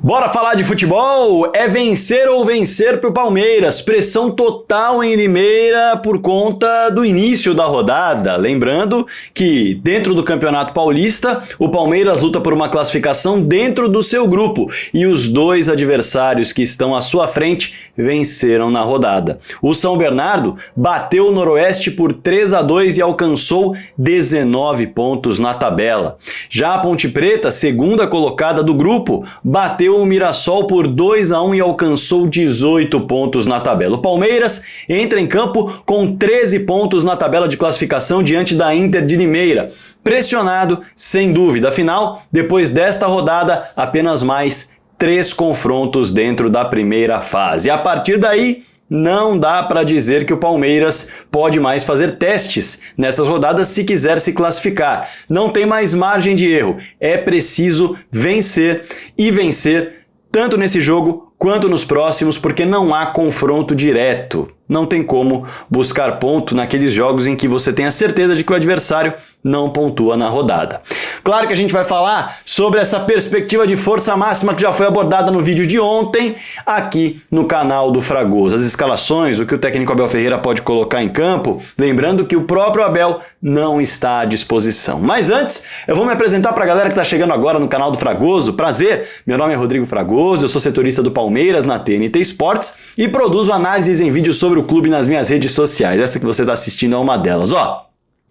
Bora falar de futebol? É vencer ou vencer para o Palmeiras. Pressão total em Limeira por conta do início da rodada. Lembrando que dentro do Campeonato Paulista, o Palmeiras luta por uma classificação dentro do seu grupo e os dois adversários que estão à sua frente venceram na rodada. O São Bernardo bateu o Noroeste por 3-2 e alcançou 19 pontos na tabela. Já a Ponte Preta, segunda colocada do grupo, bateu o Mirassol por 2-1 e alcançou 18 pontos na tabela. O Palmeiras entra em campo com 13 pontos na tabela de classificação diante da Inter de Limeira. Pressionado, sem dúvida. Afinal, depois desta rodada, apenas mais 3 confrontos dentro da primeira fase. A partir daí, não dá para dizer que o Palmeiras pode mais fazer testes nessas rodadas se quiser se classificar. Não tem mais margem de erro. É preciso vencer e vencer tanto nesse jogo quanto nos próximos, porque não há confronto direto. Não tem como buscar ponto naqueles jogos em que você tem a certeza de que o adversário não pontua na rodada. Claro que a gente vai falar sobre essa perspectiva de força máxima que já foi abordada no vídeo de ontem aqui no canal do Fragoso. As escalações, o que o técnico Abel Ferreira pode colocar em campo, lembrando que o próprio Abel não está à disposição. Mas antes, eu vou me apresentar para a galera que está chegando agora no canal do Fragoso. Prazer, meu nome é Rodrigo Fragoso, eu sou setorista do Palmeiras na TNT Sports e produzo análises em vídeo sobre o clube nas minhas redes sociais. Essa que você está assistindo é uma delas.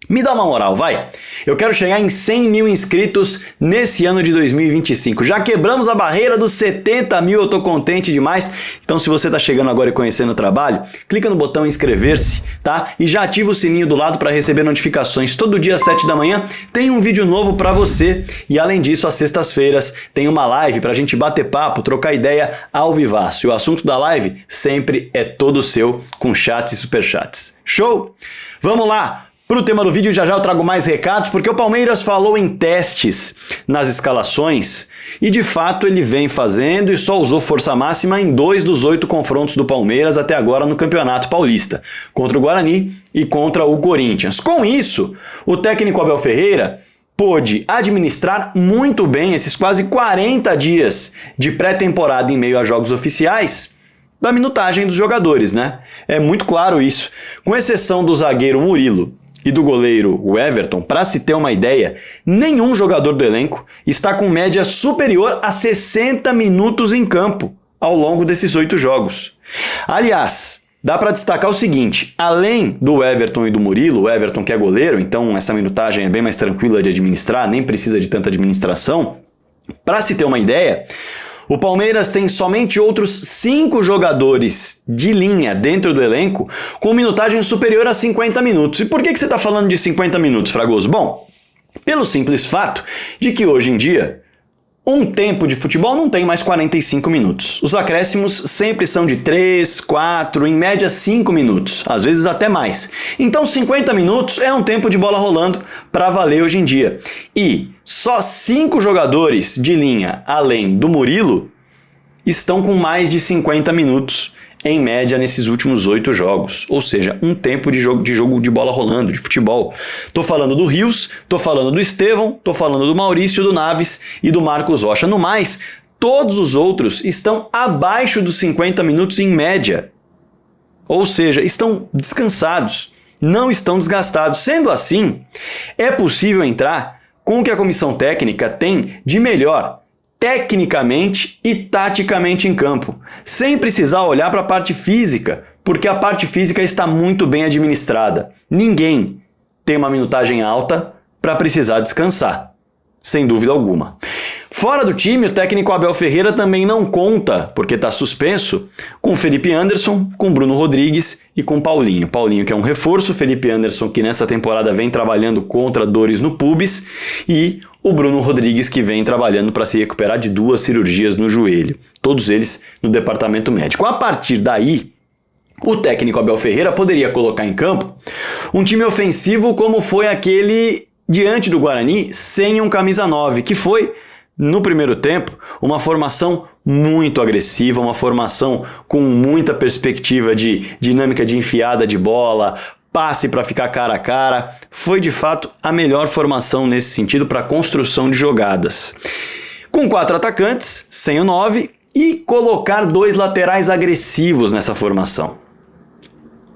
Me dá uma moral, vai! Eu quero chegar em 100 mil inscritos nesse ano de 2025. Já quebramos a barreira dos 70 mil, eu tô contente demais. Então se você tá chegando agora e conhecendo o trabalho, clica no botão inscrever-se, tá? E já ativa o sininho do lado para receber notificações. Todo dia às 7 da manhã tem um vídeo novo para você. E além disso, às sextas-feiras tem uma live pra gente bater papo, trocar ideia ao vivaço. E o assunto da live sempre é todo seu, com chats e superchats. Show? Vamos lá! Para o tema do vídeo, já eu trago mais recados, porque o Palmeiras falou em testes nas escalações e de fato ele vem fazendo e só usou força máxima em 2 dos 8 confrontos do Palmeiras até agora no Campeonato Paulista, contra o Guarani e contra o Corinthians. Com isso, o técnico Abel Ferreira pôde administrar muito bem esses quase 40 dias de pré-temporada em meio a jogos oficiais da minutagem dos jogadores, né? É muito claro isso. Com exceção do zagueiro Murilo e do goleiro Everton, para se ter uma ideia, nenhum jogador do elenco está com média superior a 60 minutos em campo ao longo desses 8 jogos. Aliás, dá para destacar o seguinte, além do Everton e do Murilo, o Everton que é goleiro, então essa minutagem é bem mais tranquila de administrar, nem precisa de tanta administração. Para se ter uma ideia, o Palmeiras tem somente outros 5 jogadores de linha dentro do elenco com minutagem superior a 50 minutos. E por que você está falando de 50 minutos, Fragoso? Bom, pelo simples fato de que hoje em dia um tempo de futebol não tem mais 45 minutos. Os acréscimos sempre são de 3, 4, em média 5 minutos, às vezes até mais. Então 50 minutos é um tempo de bola rolando para valer hoje em dia. E só 5 jogadores de linha, além do Murilo, estão com mais de 50 minutos em média nesses últimos 8 jogos, ou seja, um tempo de jogo de bola rolando, de futebol. Tô falando do Rios, tô falando do Estevão, tô falando do Maurício, do Naves e do Marcos Rocha. No mais, todos os outros estão abaixo dos 50 minutos em média, ou seja, estão descansados, não estão desgastados. Sendo assim, é possível entrar com o que a comissão técnica tem de melhor tecnicamente e taticamente em campo, sem precisar olhar para a parte física, porque a parte física está muito bem administrada. Ninguém tem uma minutagem alta para precisar descansar, sem dúvida alguma. Fora do time, o técnico Abel Ferreira também não conta, porque está suspenso, com Felipe Anderson, com Bruno Rodrigues e com Paulinho. Paulinho que é um reforço, Felipe Anderson que nessa temporada vem trabalhando contra dores no pubis e o Bruno Rodrigues que vem trabalhando para se recuperar de 2 cirurgias no joelho. Todos eles no departamento médico. A partir daí, o técnico Abel Ferreira poderia colocar em campo um time ofensivo como foi aquele diante do Guarani sem um camisa 9, que foi, no primeiro tempo, uma formação muito agressiva, uma formação com muita perspectiva de dinâmica de enfiada de bola, passe para ficar cara a cara. Foi de fato a melhor formação nesse sentido para a construção de jogadas. Com 4 atacantes, sem o 9, e colocar 2 laterais agressivos nessa formação.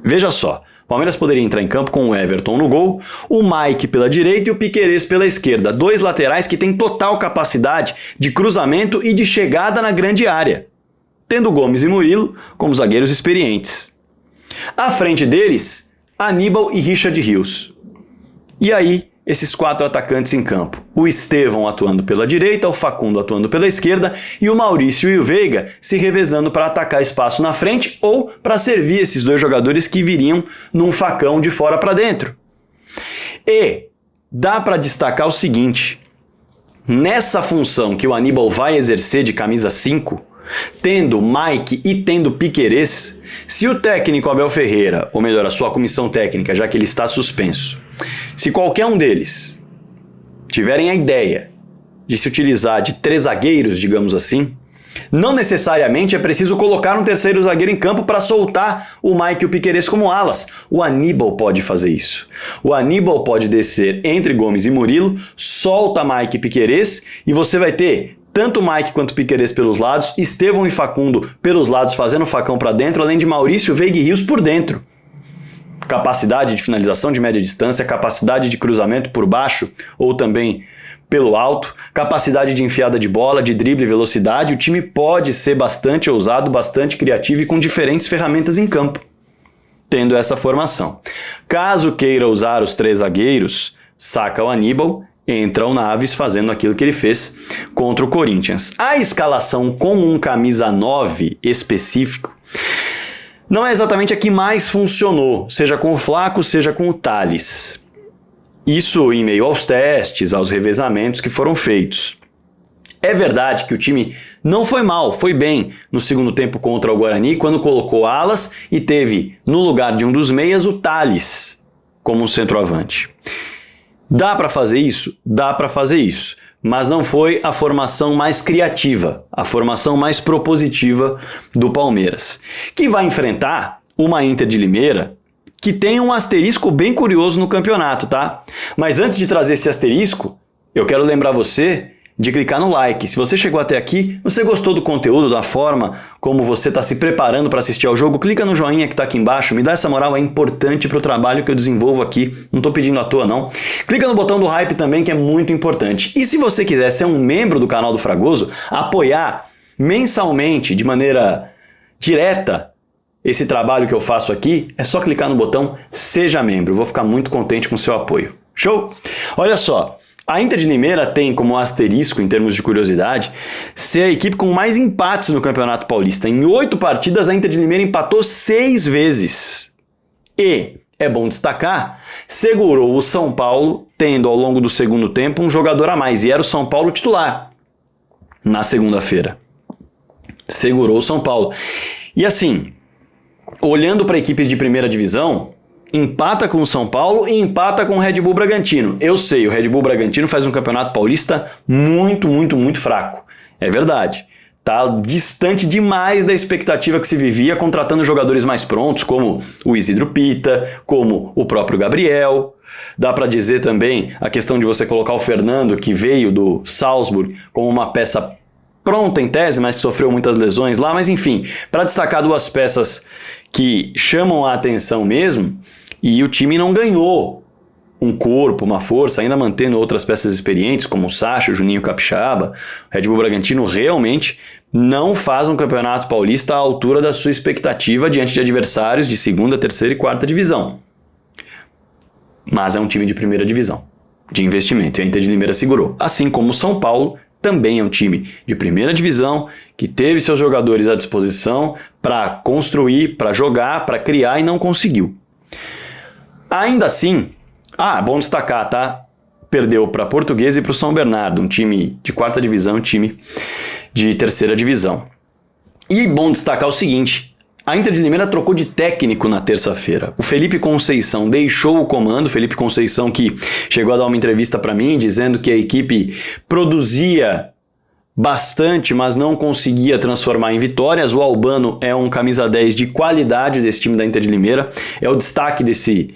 Veja só, o Palmeiras poderia entrar em campo com o Everton no gol, o Mike pela direita e o Piquerez pela esquerda. 2 laterais que têm total capacidade de cruzamento e de chegada na grande área, tendo Gomes e Murilo como zagueiros experientes. À frente deles, Aníbal e Richard Rios. E aí, esses 4 atacantes em campo. O Estevão atuando pela direita, o Facundo atuando pela esquerda e o Maurício e o Veiga se revezando para atacar espaço na frente ou para servir esses 2 jogadores que viriam num facão de fora para dentro. E dá para destacar o seguinte: nessa função que o Aníbal vai exercer de camisa 5, tendo Mike e tendo Piquerez, se o técnico Abel Ferreira, ou melhor, a sua comissão técnica, já que ele está suspenso, se qualquer um deles tiverem a ideia de se utilizar de 3 zagueiros, digamos assim, não necessariamente é preciso colocar um terceiro zagueiro em campo para soltar o Mike e o Piquerez como alas. O Aníbal pode fazer isso. O Aníbal pode descer entre Gomes e Murilo, solta Mike e Piquerez e você vai ter tanto Mike quanto Piquerez pelos lados, Estevão e Facundo pelos lados fazendo facão para dentro, além de Maurício, Veiga e Rios por dentro. Capacidade de finalização de média distância, capacidade de cruzamento por baixo ou também pelo alto, capacidade de enfiada de bola, de drible e velocidade. O time pode ser bastante ousado, bastante criativo e com diferentes ferramentas em campo, tendo essa formação. Caso queira usar os 3 zagueiros, saca o Aníbal, entra o Naves fazendo aquilo que ele fez contra o Corinthians. A escalação com um camisa 9 específico não é exatamente a que mais funcionou, seja com o Flaco, seja com o Tales. Isso em meio aos testes, aos revezamentos que foram feitos. É verdade que o time não foi mal, foi bem no segundo tempo contra o Guarani, quando colocou alas e teve no lugar de um dos meias o Tales como um centroavante. Dá para fazer isso? Dá para fazer isso. Mas não foi a formação mais criativa, a formação mais propositiva do Palmeiras, que vai enfrentar uma Inter de Limeira que tem um asterisco bem curioso no campeonato, tá? Mas antes de trazer esse asterisco, eu quero lembrar você de clicar no like. Se você chegou até aqui, você gostou do conteúdo, da forma como você está se preparando para assistir ao jogo, clica no joinha que está aqui embaixo, me dá essa moral, é importante para o trabalho que eu desenvolvo aqui, não estou pedindo à toa não. Clica no botão do hype também, que é muito importante. E se você quiser ser um membro do canal do Fragoso, apoiar mensalmente, de maneira direta, esse trabalho que eu faço aqui, é só clicar no botão Seja Membro. Eu vou ficar muito contente com o seu apoio. Show? Olha só. A Inter de Limeira tem como asterisco, em termos de curiosidade, ser a equipe com mais empates no Campeonato Paulista. Em 8 partidas, a Inter de Limeira empatou 6 vezes. E, é bom destacar, segurou o São Paulo, tendo ao longo do segundo tempo um jogador a mais. E era o São Paulo titular na segunda-feira. Segurou o São Paulo. E assim, olhando para equipes de primeira divisão, empata com o São Paulo e empata com o Red Bull Bragantino. Eu sei, o Red Bull Bragantino faz um campeonato paulista muito fraco. É verdade. Tá distante demais da expectativa que se vivia, contratando jogadores mais prontos, como o Isidro Pita, como o próprio Gabriel. Dá para dizer também a questão de você colocar o Fernando, que veio do Salzburg, como uma peça pronta em tese, mas sofreu muitas lesões lá. Mas enfim, para destacar 2 peças que chamam a atenção mesmo, e o time não ganhou um corpo, uma força, ainda mantendo outras peças experientes, como o Sacha, o Juninho Capixaba. O Red Bull Bragantino realmente não faz um campeonato paulista à altura da sua expectativa diante de adversários de segunda, terceira e quarta divisão. Mas é um time de primeira divisão, de investimento, e a Inter de Limeira segurou. Assim como o São Paulo, também é um time de primeira divisão, que teve seus jogadores à disposição para construir, para jogar, para criar e não conseguiu. Ainda assim, bom destacar, tá? Perdeu para a Portuguesa e para o São Bernardo, um time de quarta divisão, um time de terceira divisão. E bom destacar o seguinte, a Inter de Limeira trocou de técnico na terça-feira. O Felipe Conceição deixou o comando, Felipe Conceição que chegou a dar uma entrevista para mim, dizendo que a equipe produzia bastante, mas não conseguia transformar em vitórias. O Albano é um camisa 10 de qualidade desse time da Inter de Limeira, é o destaque desse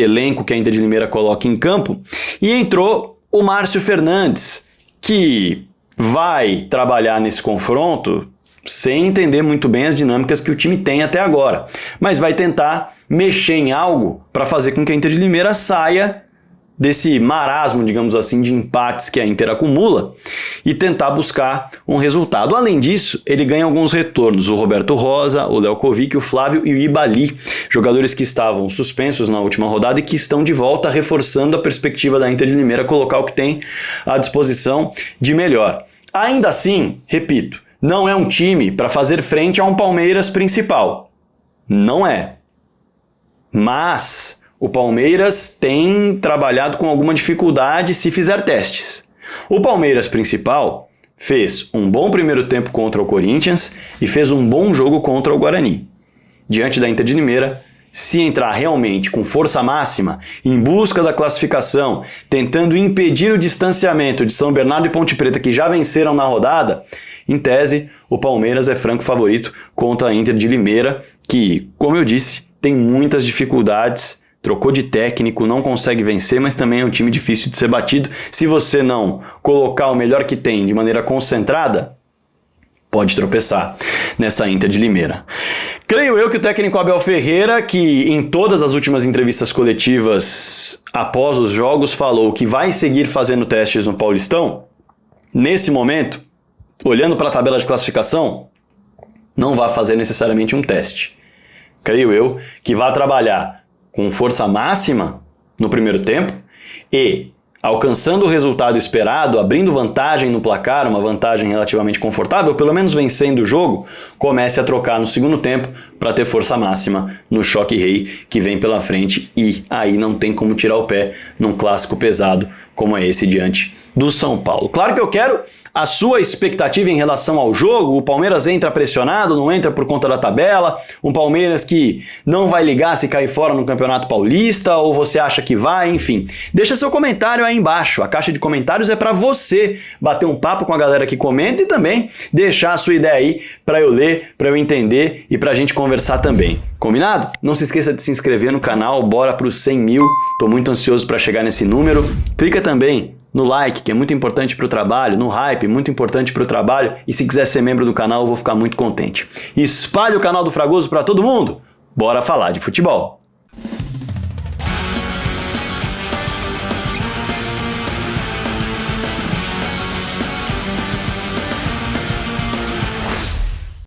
elenco que a Inter de Limeira coloca em campo. E entrou o Márcio Fernandes, que vai trabalhar nesse confronto sem entender muito bem as dinâmicas que o time tem até agora, mas vai tentar mexer em algo para fazer com que a Inter de Limeira saia desse marasmo, digamos assim, de empates que a Inter acumula e tentar buscar um resultado. Além disso, ele ganha alguns retornos, o Roberto Rosa, o Léo Kovic, o Flávio e o Ibali, jogadores que estavam suspensos na última rodada e que estão de volta, reforçando a perspectiva da Inter de Limeira colocar o que tem à disposição de melhor. Ainda assim, repito, não é um time para fazer frente a um Palmeiras principal. Não é. Mas o Palmeiras tem trabalhado com alguma dificuldade se fizer testes. O Palmeiras principal fez um bom primeiro tempo contra o Corinthians e fez um bom jogo contra o Guarani. Diante da Inter de Limeira, se entrar realmente com força máxima, em busca da classificação, tentando impedir o distanciamento de São Bernardo e Ponte Preta, que já venceram na rodada, em tese, o Palmeiras é franco favorito contra a Inter de Limeira, que, como eu disse, tem muitas dificuldades. Trocou de técnico, não consegue vencer, mas também é um time difícil de ser batido. Se você não colocar o melhor que tem de maneira concentrada, pode tropeçar nessa Inter de Limeira. Creio eu que o técnico Abel Ferreira, que em todas as últimas entrevistas coletivas após os jogos falou que vai seguir fazendo testes no Paulistão, nesse momento, olhando para a tabela de classificação, não vai fazer necessariamente um teste. Creio eu que vai trabalhar com força máxima no primeiro tempo e, alcançando o resultado esperado, abrindo vantagem no placar, uma vantagem relativamente confortável, pelo menos vencendo o jogo, comece a trocar no segundo tempo para ter força máxima no choque rei que vem pela frente, e aí não tem como tirar o pé num clássico pesado como é esse diante do São Paulo. Claro que eu quero a sua expectativa em relação ao jogo. O Palmeiras entra pressionado, não entra por conta da tabela? Um Palmeiras que não vai ligar se cair fora no Campeonato Paulista? Ou você acha que vai? Enfim, deixa seu comentário aí embaixo. A caixa de comentários é para você bater um papo com a galera que comenta e também deixar a sua ideia aí para eu ler, para eu entender e para a gente conversar também. Combinado? Não se esqueça de se inscrever no canal, bora para os 100 mil. Tô muito ansioso para chegar nesse número. Clica também no like, que é muito importante para o trabalho, no hype, muito importante para o trabalho, e se quiser ser membro do canal, eu vou ficar muito contente. Espalhe o canal do Fragoso para todo mundo, bora falar de futebol!